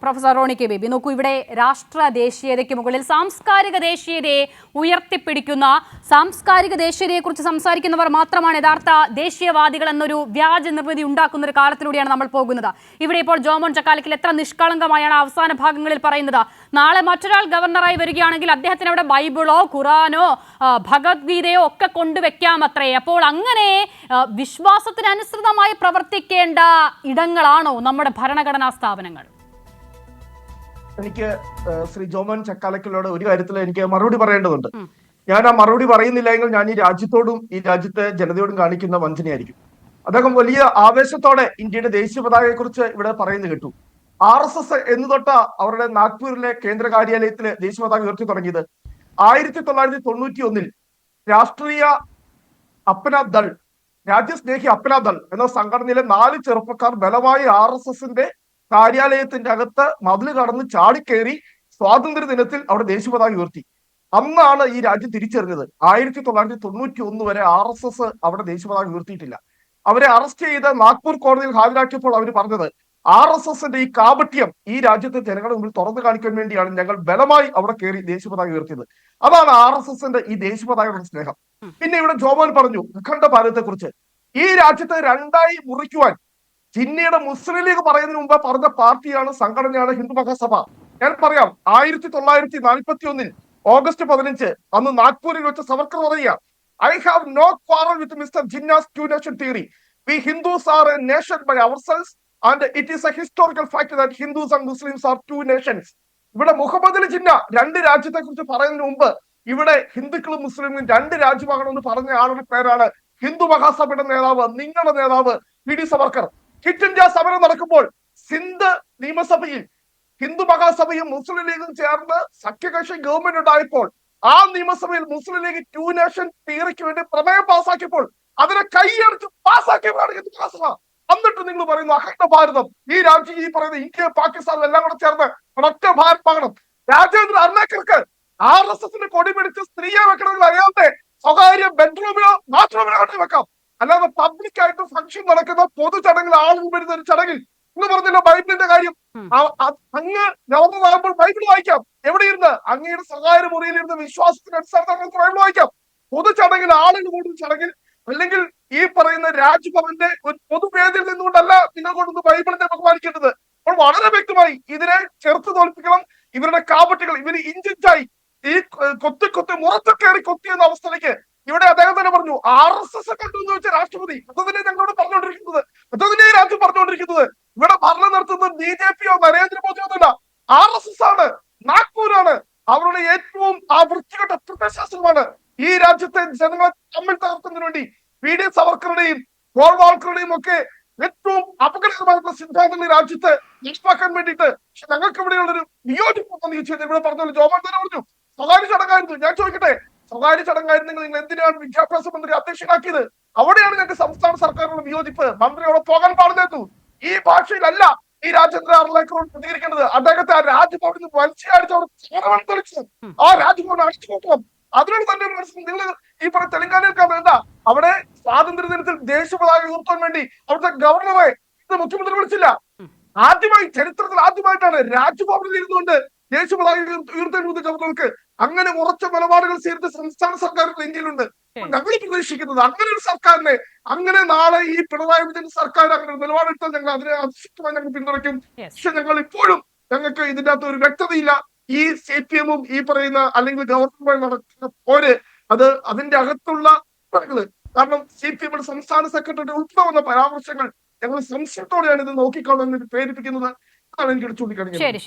Professor Roni K baby, നോക്കൂ, ഇവിടെ രാഷ്ട്ര ദേശീയതയ്ക്ക് മുകളിൽ സാംസ്കാരിക ദേശീയതയെ ഉയർത്തിപ്പിടിക്കുന്ന, സാംസ്കാരിക ദേശീയതയെക്കുറിച്ച് സംസാരിക്കുന്നവർ മാത്രമാണ് യഥാർത്ഥ ദേശീയവാദികൾ എന്നൊരു വ്യാജ നിർമ്മിതി ഉണ്ടാക്കുന്ന ഒരു കാലത്തിലൂടെയാണ് നമ്മൾ പോകുന്നത്. ഇവിടെ ഇപ്പോൾ ജോമോൻ ചക്കാലക്കൽ എത്ര നിഷ്കളങ്കമായാണ് അവസാന ഭാഗങ്ങളിൽ പറയുന്നത്. നാളെ മറ്റൊരാൾ ഗവർണറായി വരികയാണെങ്കിൽ അദ്ദേഹത്തിന് അവിടെ ബൈബിളോ ഖുറാനോ ഭഗവത്ഗീതയോ ഒക്കെ കൊണ്ടുവെക്കാമത്രേ. അപ്പോൾ അങ്ങനെ വിശ്വാസത്തിനനുസൃതമായി പ്രവർത്തിക്കേണ്ട ഇടങ്ങളാണോ നമ്മുടെ ഭരണഘടനാ സ്ഥാപനങ്ങൾ? എനിക്ക് ശ്രീ ജോമോൻ ചക്കാലക്കലോട് ഒരു കാര്യത്തിൽ എനിക്ക് മറുപടി പറയേണ്ടതുണ്ട്. ഞാൻ ആ മറുപടി പറയുന്നില്ല എങ്കിൽ ഞാൻ ഈ രാജ്യത്തോടും ഈ രാജ്യത്തെ ജനതയോടും കാണിക്കുന്ന വഞ്ചനയായിരിക്കും. അദ്ദേഹം വലിയ ആവേശത്തോടെ ഇന്ത്യയുടെ ദേശീയ പതാകയെ കുറിച്ച് ഇവിടെ പറയുന്നത് കേട്ടു. RSS എന്ന് തൊട്ട അവരുടെ നാഗ്പൂരിലെ കേന്ദ്ര കാര്യാലയത്തില് ദേശീയ പതാക ഉയർത്തി തുടങ്ങിയത് 1991 രാഷ്ട്രീയ അപ്നാ ദൾ, രാജ്യസ്നേഹി അപ്നാ ദൾ എന്ന സംഘടനയിലെ 4 ചെറുപ്പക്കാർ ബലമായി RSSന്റെ കാര്യാലയത്തിന്റെ അകത്ത് മതിൽ കടന്ന് ചാടിക്കേറി സ്വാതന്ത്ര്യ ദിനത്തിൽ അവിടെ ദേശീയ പതാക ഉയർത്തി. അന്നാണ് ഈ രാജ്യം തിരിച്ചറിഞ്ഞത് 1991 വരെ RSS അവിടെ ദേശീയ പതാക ഉയർത്തിയിട്ടില്ല. അവരെ അറസ്റ്റ് ചെയ്ത് നാഗ്പൂർ കോടതിയിൽ ഹാജരാക്കിയപ്പോൾ അവർ പറഞ്ഞത് RSSന്റെ ഈ കാപട്യം ഈ രാജ്യത്തെ ജനങ്ങളുടെ മുമ്പിൽ തുറന്നു കാണിക്കാൻ വേണ്ടിയാണ് ഞങ്ങൾ ബലമായി അവിടെ കയറി ദേശീയ പതാക ഉയർത്തിയത്. അതാണ് RSSന്റെ ഈ ദേശീയ പതാകയുടെ സ്നേഹം. പിന്നെ ഇവിടെ ജോമോൻ പറഞ്ഞു അഖണ്ഡ ഭാരതത്തെ കുറിച്ച്. ഈ രാജ്യത്തെ രണ്ടായി മുറിക്കുവാൻ ചിന്നയുടെ മുസ്ലിം ലീഗ് പറയുന്നതിന് മുമ്പ് പറഞ്ഞ പാർട്ടിയാണ്, സംഘടനയാണ് ഹിന്ദു മഹാസഭ. ഞാൻ പറയാം, 1941 ഓഗസ്റ്റ് 15 അന്ന് നാഗ്പൂരിൽ വെച്ച് സവർക്കർ പറയുക, I have no quarrel with Mr Jinnah's two nation theory. We Hindus are a nation by ourselves and it is a historical fact that Hindus and Muslims are two nations. ഇവിടെ മുഹമ്മദ് അലി ജിന്ന 2 രാജ്യത്തെ കുറിച്ച് പറയുന്നതിന് മുമ്പ് ഇവിടെ ഹിന്ദുക്കളും മുസ്ലിമും 2 രാജ്യമാകണമെന്ന് പറഞ്ഞ ആളുടെ പേരാണ് ഹിന്ദു മഹാസഭയുടെ നേതാവ്, നിങ്ങളുടെ നേതാവ് PD സവർക്കർ. ക്വിറ്റ് ഇന്ത്യ സമരം നടക്കുമ്പോൾ സിന്ധ് നിയമസഭയിൽ ഹിന്ദു മഹാസഭയും മുസ്ലിം ലീഗും ചേർന്ന് സഖ്യകക്ഷി ഗവൺമെന്റ് ഉണ്ടായപ്പോൾ ആ നിയമസഭയിൽ മുസ്ലിം ലീഗ് 2 നേഷൻ തിയറിക്ക് വേണ്ടി പ്രമേയം പാസ്സാക്കിയപ്പോൾ അതിനെ കൈയടിച്ച് പാസ്സാക്കിയവരാണ് ഹിന്ദു മഹാസഭ. എന്നിട്ട് നിങ്ങൾ പറയുന്നു അഖണ്ഡ ഭാരതം. ഈ രാജ്യം ഈ പറയുന്ന ഇന്ത്യ പാകിസ്ഥാനും എല്ലാം കൂടെ ചേർന്ന് ഒറ്റ ഭാരതമാകണം. രാജേന്ദ്ര അർണേക്കർക്ക് RSSന്റെ കൊടി പിടിച്ച് സ്ത്രീയെ വെക്കണമെങ്കിൽ അറിയാതെ സ്വകാര്യ ബെഡ്റൂമിലോ ബാത്റൂമിലോ വെക്കാം. അല്ലാതെ പബ്ലിക് ആയിട്ട് ഫംഗ്ഷൻ നടക്കുന്ന പൊതു ചടങ്ങിൽ ആളുകൾ വരുന്ന ഒരു ചടങ്ങിൽ എന്ന് പറഞ്ഞല്ലോ ബൈബിളിന്റെ കാര്യം. അങ്ങ് ഗവർണറാകുമ്പോൾ ബൈബിൾ വായിക്കാം. എവിടെ ഇരുന്ന്? അങ്ങയുടെ സ്വകാര്യ മുറിയിൽ ഇരുന്ന് വിശ്വാസത്തിന് അടിസ്ഥാനത്തിൽ ബൈബിൾ വായിക്കാം. പൊതു ചടങ്ങിൽ ആളുകൾ കൂടുന്ന ചടങ്ങിൽ അല്ലെങ്കിൽ ഈ പറയുന്ന രാജ്ഭവന്റെ ഒരു പൊതുവേദിയിൽ നിന്നുകൊണ്ടല്ല നിങ്ങൾ കൊണ്ടൊന്ന് ബൈബിളിനെ ബഹുമാനിക്കേണ്ടത്. അപ്പോൾ വളരെ വ്യക്തമായി ഇതിനെ ചെറുത്ത് തോൽപ്പിക്കണം. ഇവരുടെ കാപട്ടികൾ ഇവര് ഇഞ്ചിഞ്ചായി ഈ കൊത്തി മുറത്ത് കയറി കൊത്തിയെന്ന അവസ്ഥയിലേക്ക് ഇവിടെ അദ്ദേഹം തന്നെ പറഞ്ഞു RSS കണ്ടെന്ന് വെച്ച രാഷ്ട്രപതി അതന്നെ ഞങ്ങളോട് പറഞ്ഞുകൊണ്ടിരിക്കുന്നത്, അതന്നെ രാജ്യം പറഞ്ഞുകൊണ്ടിരിക്കുന്നത്. ഇവിടെ ഭരണം നടത്തുന്നത് BJPയോ നരേന്ദ്രമോദിയോ ഒന്നല്ല, RSS ആണ്, നാഗ്പൂരാണ്. അവരുടെ ഏറ്റവും ആ വൃത്തികെട്ട പ്രത്യയശാസ്ത്രമാണ് ഈ രാജ്യത്തെ ജനങ്ങളെ തമ്മിൽ തകർക്കുന്നതിന് വേണ്ടി PD സവർക്കറുടെയും ഗോൾവാൾക്കറുടെയും ഒക്കെ ഏറ്റവും അപകടകരമായിട്ടുള്ള സിദ്ധാന്തങ്ങൾ ഈ രാജ്യത്ത് നടപ്പാക്കാൻ വേണ്ടിയിട്ട്. പക്ഷെ ഞങ്ങൾക്ക് ഇവിടെയുള്ളൊരു വിയോജിപ്പ് ഇവിടെ പറഞ്ഞല്ലോ, ജോമോൻ തന്നെ പറഞ്ഞു സ്വകാര്യ ചടങ്ങായിരുന്നു. ഞാൻ ചോദിക്കട്ടെ, സ്വകാര്യ ചടങ്ങായിരുന്നെങ്കിൽ നിങ്ങൾ എന്തിനാണ് വിദ്യാഭ്യാസ മന്ത്രി അധ്യക്ഷനാക്കിയത്? അവിടെയാണ് ഞങ്ങൾക്ക് സംസ്ഥാന സർക്കാരിനുള്ള വിയോജിപ്പ്. മന്ത്രി അവിടെ പോകാൻ പാടില്ലായിരുന്നു. ഈ ഭാഷയിലല്ല ഈ രാജ്യത്തെ അർലേക്കറോട് പ്രതികരിക്കേണ്ടത്. അദ്ദേഹത്തെ ആ രാജ്ഭവനിൽ നിന്ന് വലിച്ചടിച്ച് ആ രാജ്ഭവൻ അടിച്ചു നോക്കണം. അതിനോട് തന്നെ നിങ്ങൾ ഈ പറഞ്ഞ തെലങ്കാനയിൽ വേണ്ട. അവിടെ സ്വാതന്ത്ര്യ ദിനത്തിൽ ദേശീയ പതാക ഉയർത്താൻ വേണ്ടി അവിടുത്തെ ഗവർണറെ മുഖ്യമന്ത്രി വിളിച്ചില്ല. ആദ്യമായി ചരിത്രത്തിൽ ആദ്യമായിട്ടാണ് രാജ്ഭവനിൽ ഇരുന്നുകൊണ്ട് ദേശീയ പതാക ഉയർത്തേണ്ടത് ഗവർണർക്ക്. അങ്ങനെ ഉറച്ച നിലപാടുകൾ സ്വീകരിച്ച സംസ്ഥാന സർക്കാരുകൾ ഇന്ത്യയിലുണ്ട്. ഞങ്ങൾ പ്രതീക്ഷിക്കുന്നത് അങ്ങനെ ഒരു സർക്കാരിനെ, അങ്ങനെ നാളെ ഈ പിണറായി വിജയൻ സർക്കാർ അങ്ങനെ ഒരു നിലപാടെടുത്താൽ ഞങ്ങൾ അതിനെ അതിശക്തമായി ഞങ്ങൾ പിന്തുണയ്ക്കും. പക്ഷെ ഞങ്ങൾ ഇപ്പോഴും ഞങ്ങൾക്ക് ഇതിന്റെ അകത്ത് ഒരു വ്യക്തതയില്ല. ഈ CPM-ഉം ഈ പറയുന്ന അല്ലെങ്കിൽ ഗവർണറുമായി നടക്കുന്ന പോര് അത് അതിന്റെ അകത്തുള്ള കാരണം CPM-യുടെ സംസ്ഥാന സെക്രട്ടറിയുടെ ഉൾപ്പെടെ വന്ന പരാമർശങ്ങൾ ഞങ്ങൾ സംശയത്തോടെയാണ് ഇത് നോക്കിക്കാണുന്നത് പ്രേരിപ്പിക്കുന്നത്. അതാണ് എനിക്ക് ചൂണ്ടിക്കാണിക്കുന്നത്.